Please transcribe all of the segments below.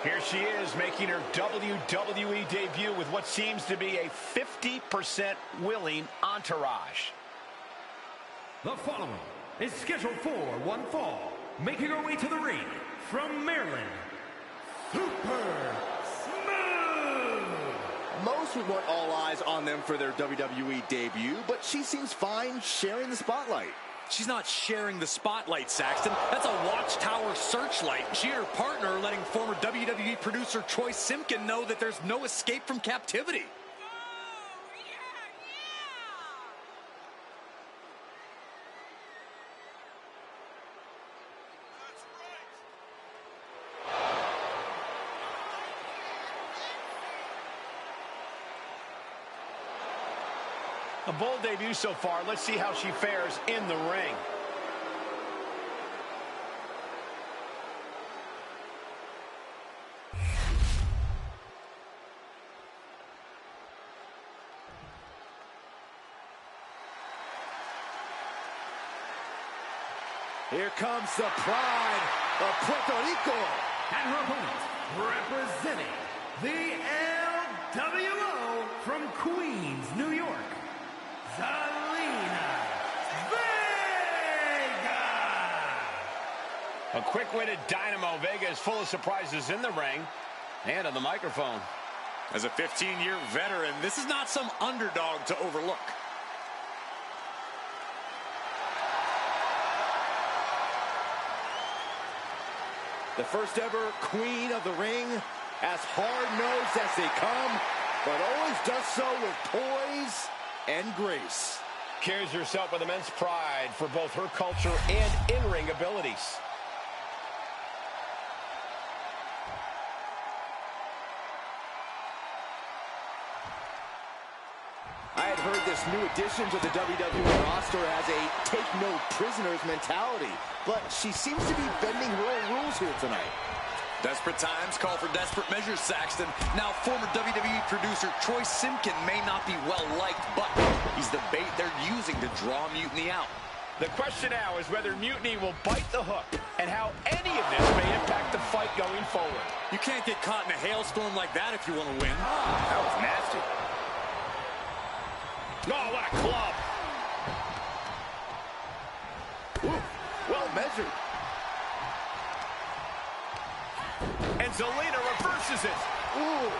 Here she is making her WWE debut with what seems to be a 50% willing entourage. The following is scheduled for one fall, making her way to the ring from Maryland, Super Smooth! Most would want all eyes on them for their WWE debut, but she seems fine sharing the spotlight. She's not sharing the spotlight, Saxton. That's a watchtower searchlight. She and her partner are letting former WWE producer Troy Simpkin know that there's no escape from captivity. A bold debut so far. Let's see how she fares in the ring. Here comes the pride of Puerto Rico. And her opponent, representing the LWO from Queens, New York, Zelina Vega! A quick-witted Dynamo. Vega is full of surprises in the ring and on the microphone. As a 15-year veteran, this is not some underdog to overlook. The first ever queen of the ring, as hard-nosed as they come, but always does so with poise and grace. Carries herself with immense pride for both her culture and in-ring abilities. I had heard this new addition to the WWE roster has a take-no-prisoners mentality, but she seems to be bending her own rules here tonight. Desperate times call for desperate measures, Saxton. Now, former WWE producer Troy Simpkin may not be well-liked, but he's the bait they're using to draw Mutiny out. The question now is whether Mutiny will bite the hook and how any of this may impact the fight going forward. You can't get caught in a hailstorm like that if you want to win. That was nasty. Oh, what a club. Ooh, well measured. And Zelina reverses it. Ooh.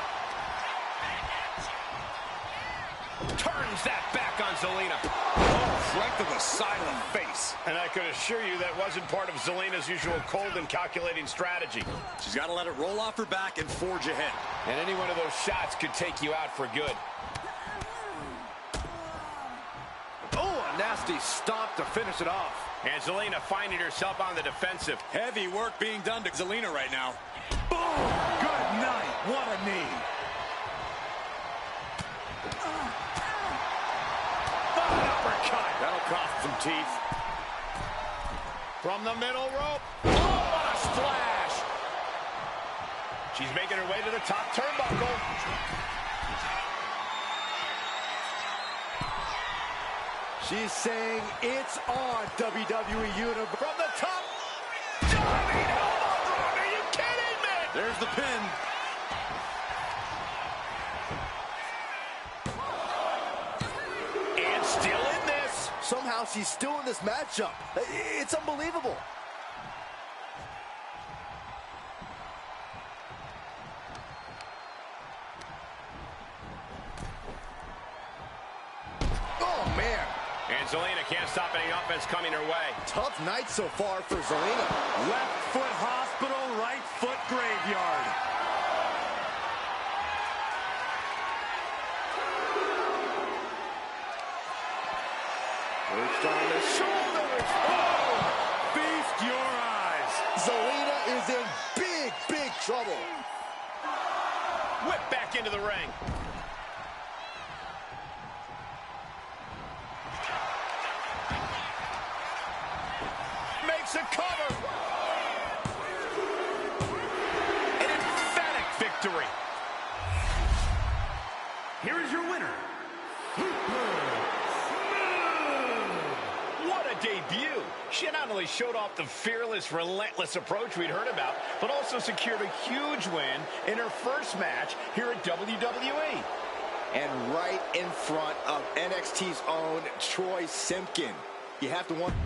Turns that back on Zelina. Oh, right to the side of the face. And I can assure you that wasn't part of Zelina's usual cold and calculating strategy. She's got to let it roll off her back and forge ahead. And any one of those shots could take you out for good. Oh, a nasty stop to finish it off. And Zelina finding herself on the defensive. Heavy work being done to Zelina right now. Boom! Good night. What a knee. An uppercut. That'll cost some teeth. From the middle rope. Oh, what a splash. She's making her way to the top turnbuckle. She's saying it's on, WWE Universe. From the top. Diving elbow drop. Are you kidding me? There's the pin. And still in this. Somehow she's still in this matchup. It's unbelievable. Oh, man. And Zelina can't stop any offense coming her way. Tough night so far for Zelina. Left foot hospital, right foot graveyard. Perched on the shoulders. Oh! Feast your eyes. Zelina is in big, big trouble. Whip back into the ring. Makes a cover. An emphatic victory. Here is your winner, What a debut. She not only showed off the fearless, relentless approach we'd heard about, but also secured a huge win in her first match here at WWE. And right in front of NXT's own Troy Simpkin. You have to wonder.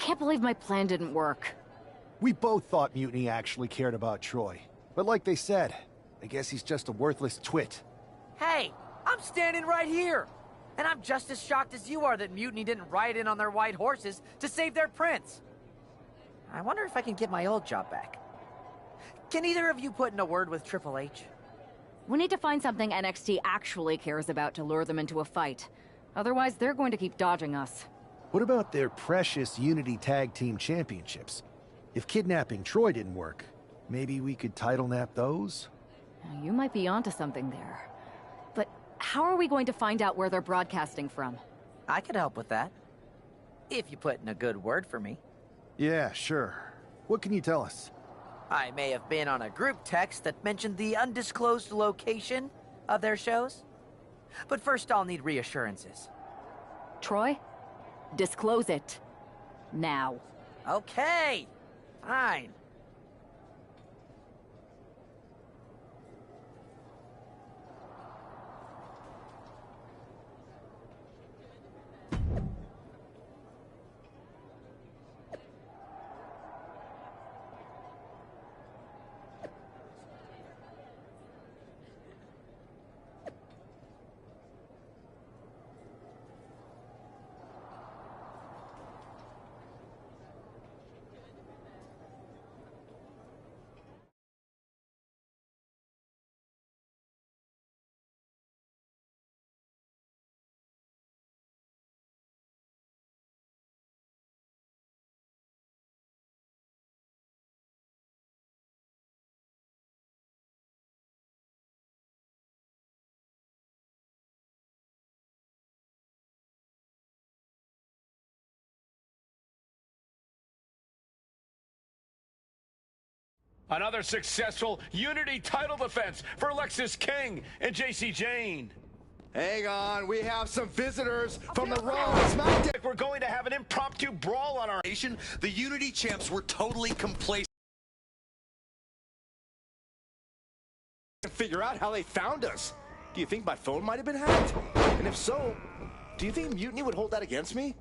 I can't believe my plan didn't work. We both thought Mutiny actually cared about Troy. But like they said, I guess he's just a worthless twit. Hey, I'm standing right here. And I'm just as shocked as you are that Mutiny didn't ride in on their white horses to save their prince. I wonder if I can get my old job back. Can either of you put in a word with Triple H? We need to find something NXT actually cares about to lure them into a fight. Otherwise, they're going to keep dodging us. What about their precious Unity Tag Team Championships? If kidnapping Troy didn't work, maybe we could title nap those? You might be onto something there. But how are we going to find out where they're broadcasting from? I could help with that. If you put in a good word for me. Yeah, sure. What can you tell us? I may have been on a group text that mentioned the undisclosed location of their shows. But first I'll need reassurances. Troy? Disclose it. Now. Okay. Fine. Another successful Unity title defense for Lexis King and JC Jane. Hang on, we have some visitors from the Raw and SmackDown. We're going to have an impromptu brawl on our nation. The Unity champs were totally complacent. Figure out how they found us. Do you think my phone might have been hacked? And if so, do you think Mutiny would hold that against me?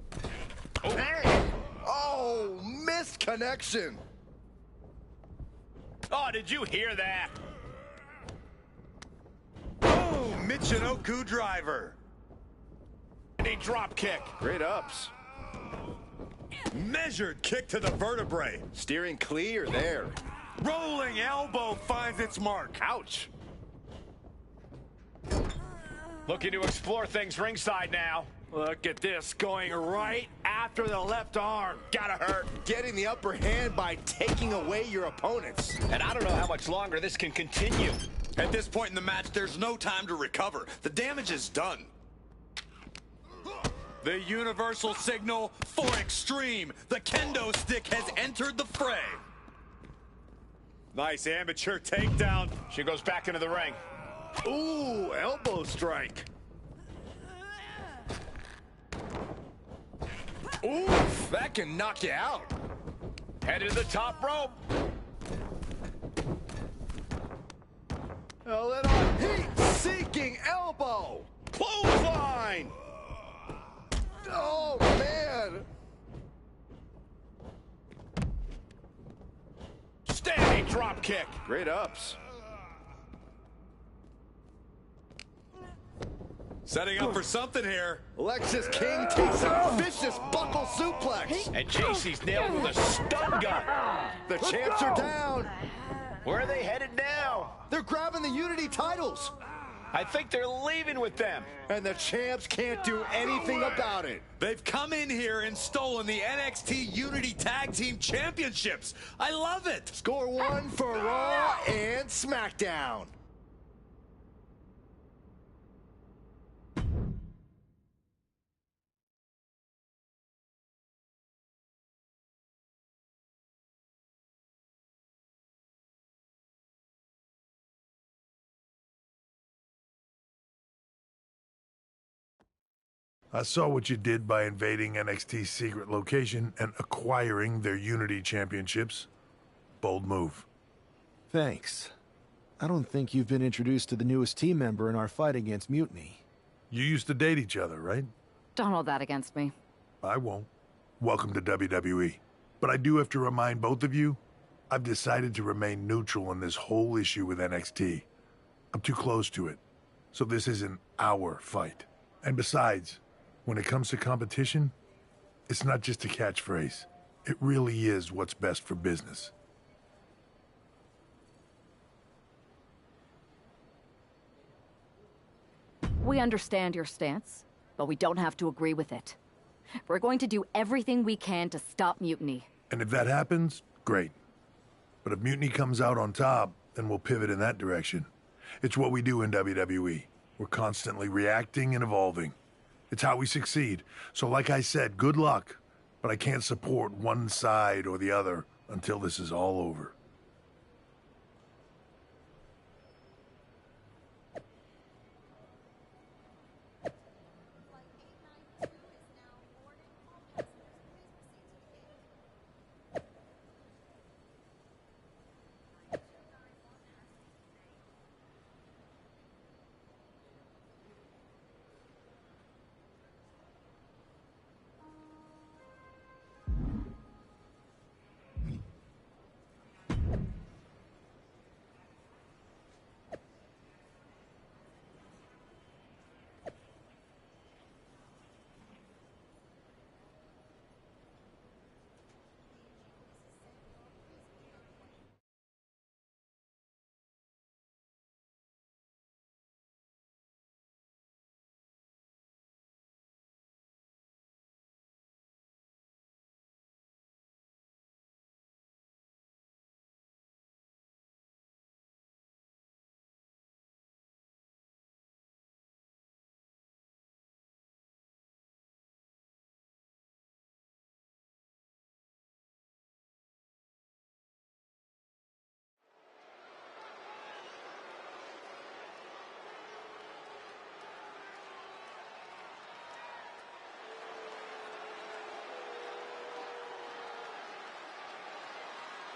Oh, hey. Oh, missed connection. Oh, did you hear that? Oh, Michinoku driver. A drop kick. Great ups. Measured kick to the vertebrae. Steering clear there. Rolling elbow finds its mark. Ouch. Looking to explore things ringside now. Look at this, going right after the left arm. Gotta hurt. Getting the upper hand by taking away your opponents. And I don't know how much longer this can continue. At this point in the match, there's no time to recover. The damage is done. The universal signal for extreme. The kendo stick has entered the fray. Nice amateur takedown. She goes back into the ring. Ooh, elbow strike. Oof, that can knock you out. Headed to the top rope. Oh, that on heat-seeking elbow. Clothesline. Oh, man. Standing drop kick. Great ups. Setting up for something here. Alexis King takes a vicious buckle suplex. And JC's nailed with a stun gun. The champs are down. Where are they headed now? They're grabbing the Unity titles. I think they're leaving with them. And the champs can't do anything about it. They've come in here and stolen the NXT Unity Tag Team Championships. I love it. Score one for Raw and SmackDown. I saw what you did by invading NXT's secret location and acquiring their Unity championships. Bold move. Thanks. I don't think you've been introduced to the newest team member in our fight against Mutiny. You used to date each other, right? Don't hold that against me. I won't. Welcome to WWE. But I do have to remind both of you, I've decided to remain neutral in this whole issue with NXT. I'm too close to it, so this isn't our fight. And besides, when it comes to competition, it's not just a catchphrase. It really is what's best for business. We understand your stance, but we don't have to agree with it. We're going to do everything we can to stop Mutiny. And if that happens, great. But if Mutiny comes out on top, then we'll pivot in that direction. It's what we do in WWE. We're constantly reacting and evolving. It's how we succeed. So like I said, good luck. But I can't support one side or the other until this is all over.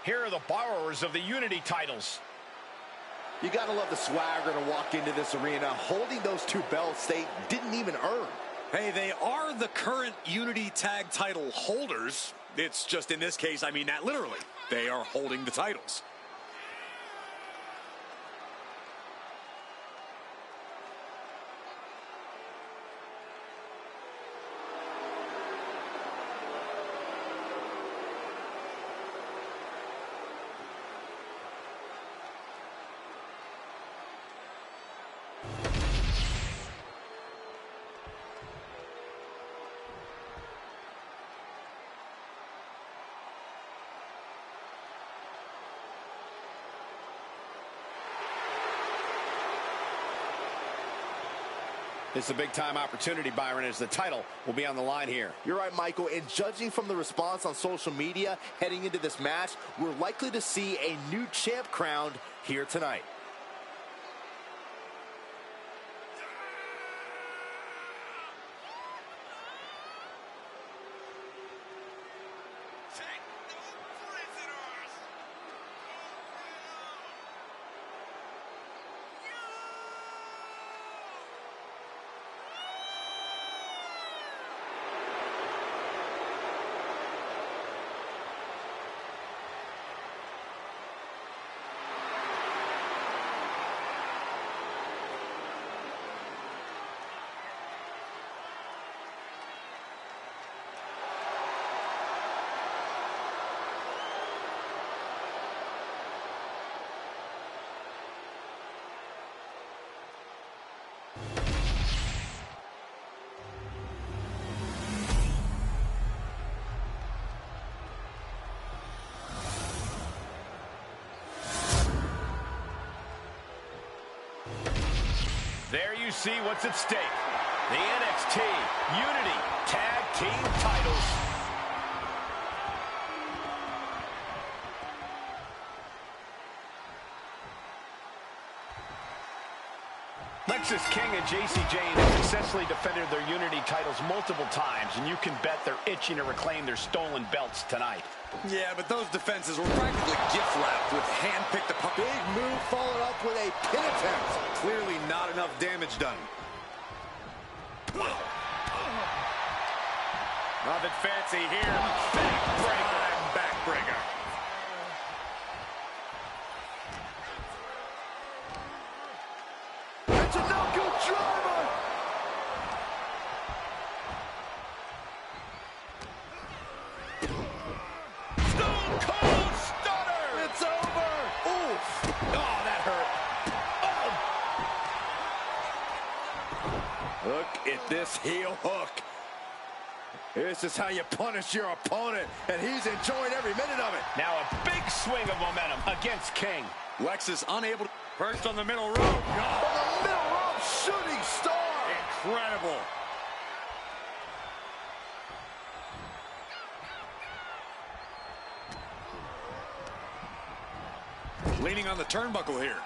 Here are the borrowers of the Unity titles. You gotta love the swagger to walk into this arena holding those two belts they didn't even earn. Hey, they are the current Unity Tag title holders. It's just in this case, I mean that literally. They are holding the titles. It's a big-time opportunity, Byron, as the title will be on the line here. You're right, Michael, and judging from the response on social media heading into this match, we're likely to see a new champ crowned here tonight. There you see what's at stake. The NXT Unity Tag Team titles. Lexis King and JC Jane have successfully defended their Unity titles multiple times, and you can bet they're itching to reclaim their stolen belts tonight. Yeah, but those defenses were practically gift-wrapped with hand-picked opponents. Big move followed up with a pin attempt. Clearly not enough damage done. Nothing fancy here. Backbreaker. It's a no-good driver. Stone Cold Stunner. It's over. Oof. Oh, that hurt. Oh. Look at this heel hook. This is how you punish your opponent, and he's enjoying every minute of it. Now a big swing of momentum against King. Lexis unable to... Perched on the middle rope. On the middle rope, shooting star. Incredible. Leaning on the turnbuckle here.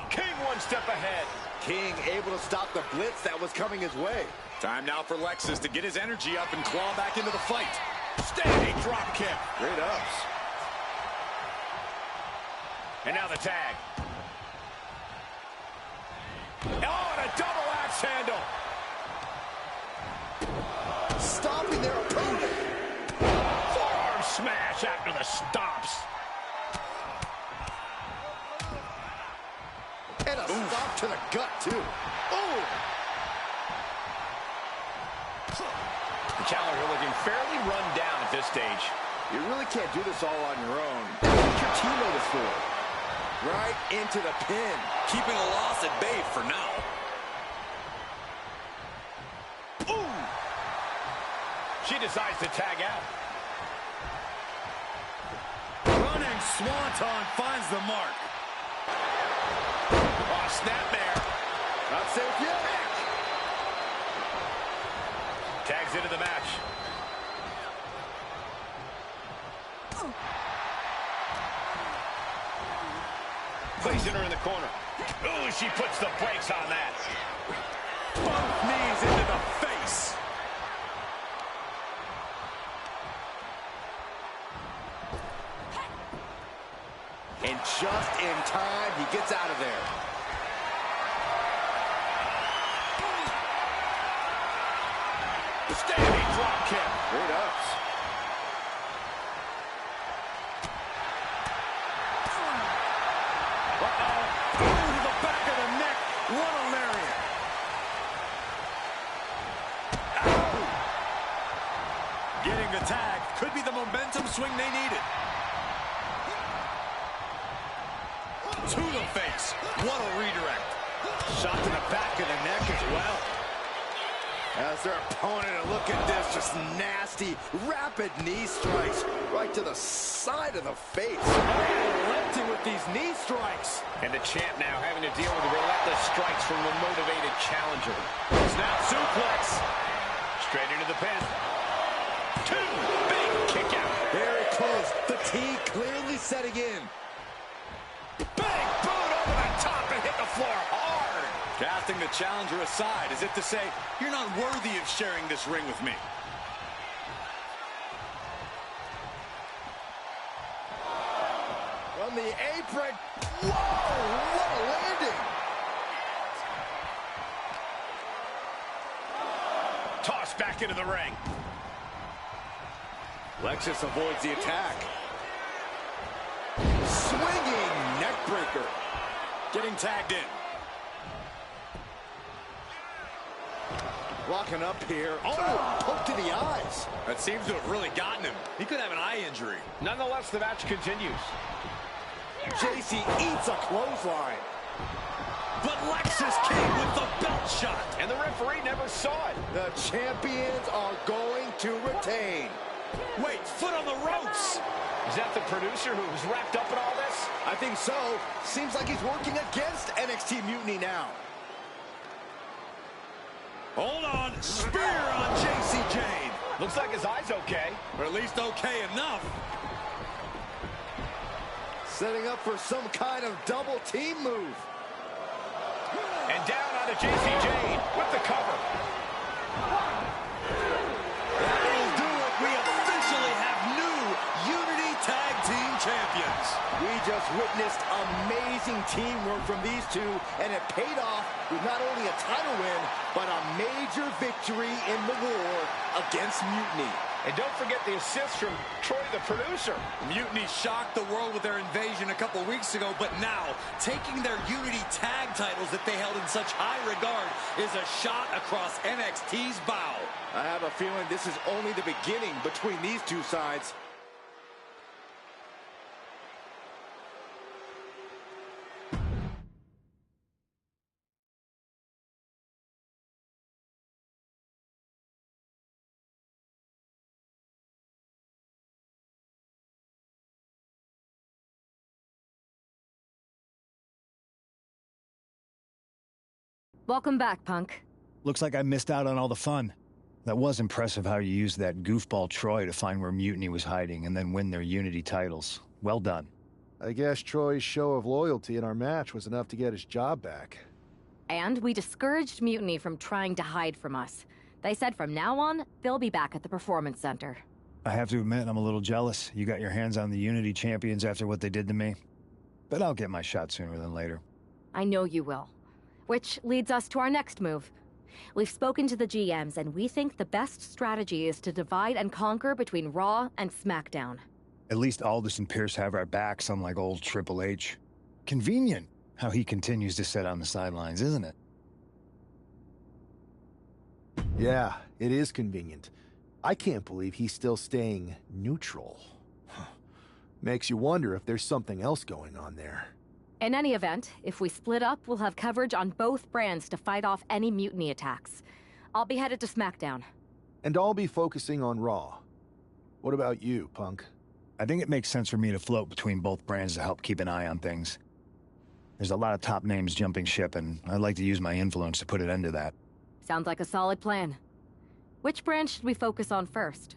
King one step ahead. King able to stop the blitz that was coming his way. Time now for Lexis to get his energy up and claw back into the fight. Standing drop kick. Great ups. And now the tag. Oh, and a double axe handle. Stopping their opponent. Forearm smash after the stomps. And a stop to the gut, too. Oh! The challenger looking fairly run down at this stage. You really can't do this all on your own. That's what your teammate is for. Right into the pin. Keeping a loss at bay for now. Ooh! She decides to tag out. Running Swanton finds the mark. Oh, snapmare. Not safe yet. Tags into the match. Placing her in the corner. Ooh, she puts the brakes on that. Both knees into the face. And just in time, he gets out of there. Standing drop kick. Great ups. Uh-oh. Ooh, to the back of the neck. What a lariat. Ow. Getting the tag could be the momentum swing they needed. To the face. What a redirect. Shot to the back of the neck as well. As their opponent, and look at this, just nasty, rapid knee strikes right to the side of the face. Oh, leg connecting with these knee strikes. And the champ now having to deal with the relentless strikes from a motivated challenger. Snap suplex. Straight into the pin. 2, big kick out. Very close. Fatigue clearly setting in. Big boot over the top and hit the floor hard. Casting the challenger aside as if to say, you're not worthy of sharing this ring with me. From the apron. Whoa, what a landing. Tossed back into the ring. Lexus avoids the attack. Swinging neckbreaker. Getting tagged in. Walking up here. Oh, poke to the eyes. That seems to have really gotten him. He could have an eye injury. Nonetheless, the match continues. JC eats a clothesline. But Lexus came with the belt shot. And the referee never saw it. The champions are going to retain. Wait, foot on the ropes. Is that the producer who's wrapped up in all this? I think so. Seems like he's working against NXT Mutiny now. Hold on. Spear on JC Jane. Looks like his eye's okay. Or at least okay enough. Setting up for some kind of double team move. And down onto JC Jane with the cover. That'll do it. We officially have new Unity Tag Team Champions. We just witnessed amazing teamwork from these two, and it paid off with not only a title win, but a major victory in the war against Mutiny. And don't forget the assist from Troy, the producer. Mutiny shocked the world with their invasion a couple weeks ago, but now, taking their Unity tag titles that they held in such high regard is a shot across NXT's bow. I have a feeling this is only the beginning between these two sides. Welcome back, Punk. Looks like I missed out on all the fun. That was impressive how you used that goofball Troy to find where Mutiny was hiding and then win their Unity titles. Well done. I guess Troy's show of loyalty in our match was enough to get his job back. And we discouraged Mutiny from trying to hide from us. They said from now on, they'll be back at the Performance Center. I have to admit, I'm a little jealous. You got your hands on the Unity champions after what they did to me. But I'll get my shot sooner than later. I know you will. Which leads us to our next move. We've spoken to the GMs, and we think the best strategy is to divide and conquer between Raw and SmackDown. At least Aldous and Pierce have our backs, unlike old Triple H. Convenient how he continues to sit on the sidelines, isn't it? Yeah, it is convenient. I can't believe he's still staying neutral. Makes you wonder if there's something else going on there. In any event, if we split up, we'll have coverage on both brands to fight off any Mutiny attacks. I'll be headed to SmackDown. And I'll be focusing on Raw. What about you, Punk? I think it makes sense for me to float between both brands to help keep an eye on things. There's a lot of top names jumping ship, and I'd like to use my influence to put an end to that. Sounds like a solid plan. Which brand should we focus on first?